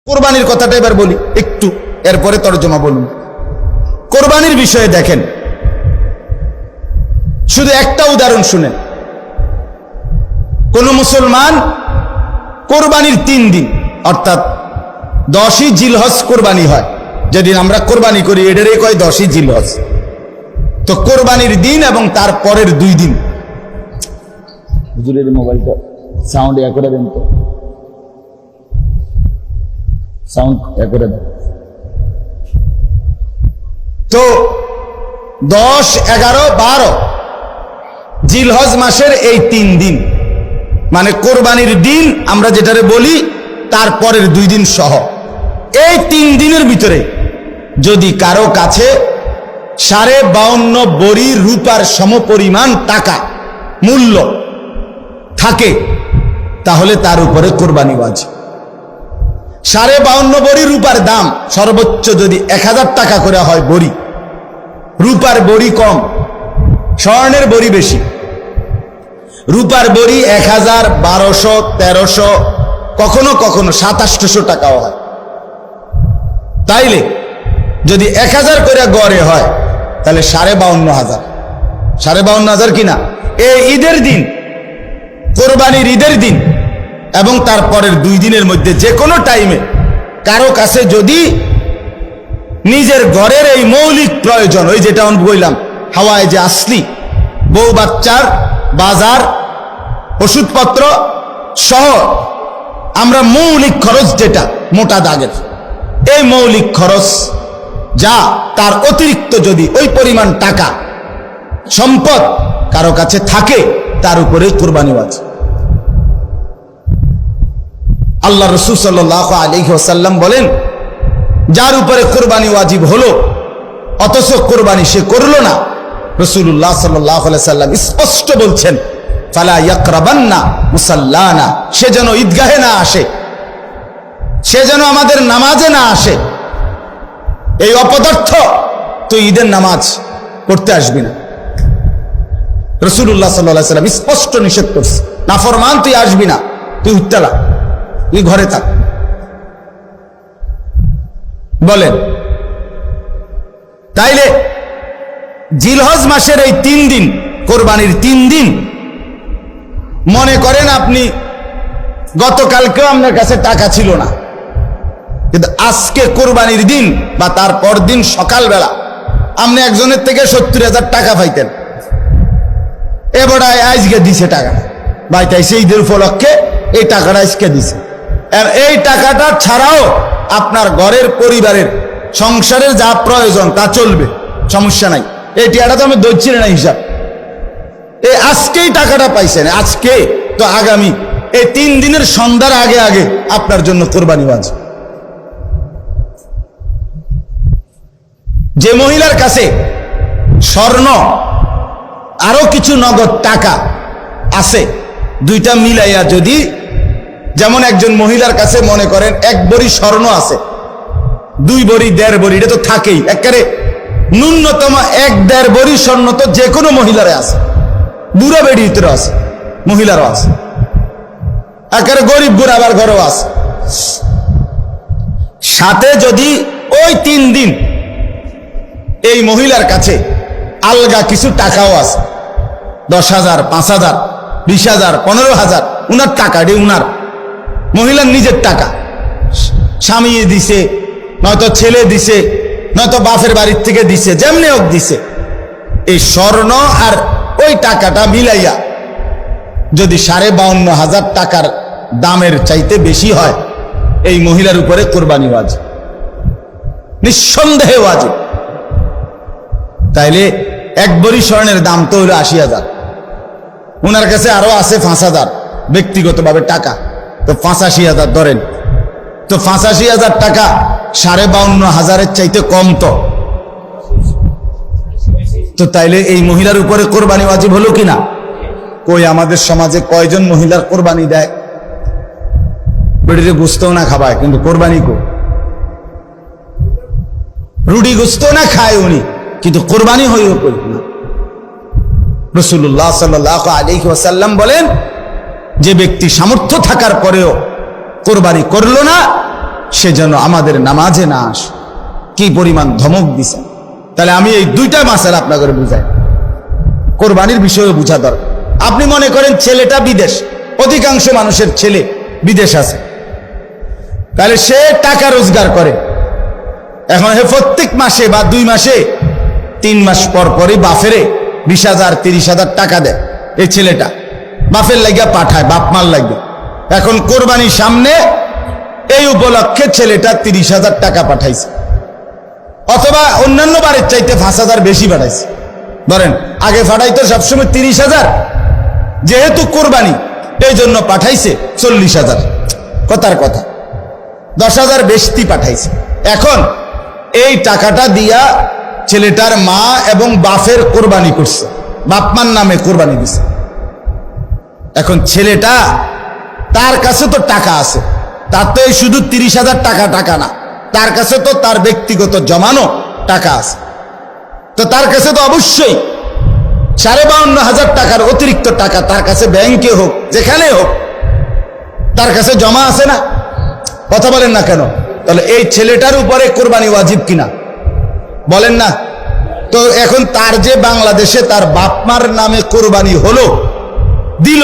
কোরবানির কথাটা এবার বলি একটু, এরপরে তরজমা বলুন। কোরবানির বিষয়ে দেখেন, শুধু একটা উদাহরণ শুনেন। কোন মুসলমান কোরবানির 3 দিন অর্থাৎ 10ই জিলহজ কোরবানি হয়, যেদিন আমরা কোরবানি করি এটারই কয় 10ই জিলহজ। তো কোরবানির দিন এবং তার পরের 2 দিন, হুজুরের মোবাইলটা সাউন্ড ইয়া করে দেন তো, সাউন্ড ইয়া করে দেন তো। 10, 11, 12 জিলহজ মাসের এই 3 দিন মানে কোরবানির দিন আমরা যেটারে বলি তার পরের 2 দিন সহ, এই 3 দিনের ভিতরে যদি কারো কাছে 52.5 বড়ি রূপার সমপরিমাণ টাকা মূল্য থাকে তাহলে তার উপরে কোরবানি ওয়াজিব। 52.5 বড়ি রূপার দাম সর্বোচ্চ যদি 1000 টাকা করে হয় বড়ি, রূপার বড়ি কম, স্বর্ণের বড়ি বেশি। রূপার বড়ি 1000, 1200, 1300, কখনো কখনো 2700 টাকাও হয়। তাইলে যদি 1000 করে গড়ে হয় তাহলে 52,500, 52,500 কিনা। এই ঈদের দিন, কোরবানির ঈদের দিন এবং তারপরের 2 দিনের মধ্যে যে কোনো টাইমে কারো কাছে যদি নিজের ঘরের এই মৌলিক প্রয়োজন, ওই যেটা আমি বললাম হাওয়ায় যে আসলি, বউ বাচ্চার বাজার, ওষুধপত্র সহ আমরা মৌলিক খরচ যেটা মোটা দাগের, এই মৌলিক খরচ যা তার অতিরিক্ত যদি ওই পরিমাণ টাকা সম্পদ কারো কাছে থাকে তার উপরে কোরবানি ওয়াজিব। আল্লাহ রাসূল সাল্লাল্লাহু আলাইহি ওয়াসাল্লাম বলেন, যার উপরে কোরবানি ওয়াজিব হলো অথচ কোরবানি সে করলো না, রাসূলুল্লাহ সাল্লাল্লাহু আলাইহি ওয়াসাল্লাম স্পষ্ট বলছেন, ফালা ইয়াকরাবান্না মুসাল্লানা, সে যেন ঈদগাহে না আসে, সে যেন আমাদের নামাজে না আসে। এই অপদার্থ তুই ঈদের নামাজ পড়তে আসবি না, রাসূলুল্লাহ সাল্লাল্লাহু আলাইহি ওয়াসাল্লাম স্পষ্ট নিষেধ করছে। নাফরমান তুই আসবি না, তুই উত্তালা, তুই ঘরে থাক। বলেন, তাইলে জিলহজ মাসের এই 3 দিন, কোরবানির 3 দিন, মনে করেন আপনি গতকালকেও আপনার কাছে টাকা ছিল না, কিন্তু আজকে কোরবানির দিন বা তার পর দিন সকালবেলা আপনি একজনের থেকে 70,000 টাকা পাইতেন, এবারে আজকে দিছে টাকা, ভাই তাই সেই ঈদের উপলক্ষে এই টাকাটা আজকে দিছে। আর এই টাকাটা ছাড়াও আপনার ঘরের পরিবারের সংসারের যা প্রয়োজন তা চলবে, সমস্যা নাই। এই টাকাটা তো আমি ধরছি না হিসাব, এই আজকেই টাকাটা পাইছেন, আজকে তো আগামী এই 3 দিনের সন্ধ্যার আগে আগে আপনার জন্য কোরবানি ওয়াজিব। যে মহিলার কাছে স্বর্ণ আরো কিছু নগদ টাকা আছে, দুইটা মিলাইয়া যদি, যেমন একজন মহিলার কাছে মনে করেন 1 বড়ি স্বর্ণ আছে, 2 বড়ি, 1.5 বড়ি, এটা তো থাকেই, একেবারে ন্যূনতম 1-1.5 বড়ি স্বর্ণ তো যে কোনো মহিলারে আছে, বুড়া বেড়ি ভিতরে আছে, মহিলারও আছে, একেবারে গরিব গুড়াবার ঘরেও আছে। সাথে যদি ওই 3 দিন এই মহিলার কাছে আলগা কিছু টাকাও আছে, 10,000, 5,000, 20,000, 15,000, উনার টাকা, এটি উনার মহিলার নিজের টাকা, স্বামী দিছে, নয়তো ছেলে দিছে, নয়তো বাপের বাড়ির থেকে দিছে, যেমনি হোক দিছে, এই স্বর্ণ আর ওই টাকাটা মিলাইয়া যদি 52,500 টাকার দামের চাইতে বেশি হয়, এই মহিলার উপরে কোরবানি ওয়াজিব, নিঃসন্দেহে ওয়াজিব। তাইলে 1 বড়ি স্বর্ণের দাম তো হলো 80,000, ওনার কাছে আরো আছে 5,000 ব্যক্তিগতভাবে টাকা, তো 85,000 ধরেন, তো 85,000 টাকা 52,500 চাইতে কম তো তাইলে এই মহিলার উপরে কোরবানি ওয়াজিব হলো কিনা? কই আমাদের সমাজে কয়জন মহিলার কোরবানি দেয়? বেড়িতে গুস্তও না খাবায়, কিন্তু কোরবানি কো, রুটি গুস্তও না খায় উনি, কিন্তু কোরবানি হইও কই না। রাসূলুল্লাহ সাল্লাল্লাহু আলাইহি ওয়াসাল্লাম বলেন, যে ব্যক্তি সামর্থ্য থাকার পরেও কোরবানি করলো না সে যেন আমাদের নামাজে না আসে। কি পরিমাণ ধমক দিছে। তাহলে আমি এই দুইটা মাসালা আপনাদের বুঝাই, কোরবানির বিষয়ে বুঝা দরকার। আপনি মনে করেন ছেলেটা বিদেশ, অধিকাংশ মানুষের ছেলে বিদেশ আছে, তাহলে সে টাকা রোজগার করে। এখন হে প্রত্যেক মাসে বা 2 মাসে 3 মাস পর পরই বাফেরে 20,000 30,000 টাকা দেয়। এই ছেলেটা বাফের লাগিয়া পাঠায়, বাপ মার লাগে। এখন কোরবানির সামনে এই উপলক্ষে ছেলেটা 30,000 টাকা পাঠাইছে, অথবা অন্যান্য বারের চাইতে 5,000 বেশি পাঠাইছে। ধরেন আগে পাঠাইতো সবসময় 30,000, যেহেতু কোরবানি এই জন্য পাঠাইছে 40,000। কথার কথা 10,000 বেশি পাঠাইছে। এখন এই টাকাটা দিয়া ছেলেটার মা এবং বাপের কোরবানি করছে, বাপমার নামে কোরবানি দিছে। এখন ছেলেটা, তার কাছে তো টাকা আছে, তার তো এই শুধু 30,000 টাকা না, তার কাছে তো তার ব্যক্তিগত জমানো টাকা আছে। তো তার কাছে তো অবশ্যই 52,500 টাকার অতিরিক্ত টাকা তার কাছে ব্যাংকে হোক যেখানে হোক তার কাছে জমা আছে না? কথা বলেন না কেন? তাহলে এই ছেলেটার উপরে কোরবানি ওয়াজিব কিনা বলেন না? তো এখন তার যে বাংলাদেশে তার বাপ মার নামে কোরবানি হলো, দিল,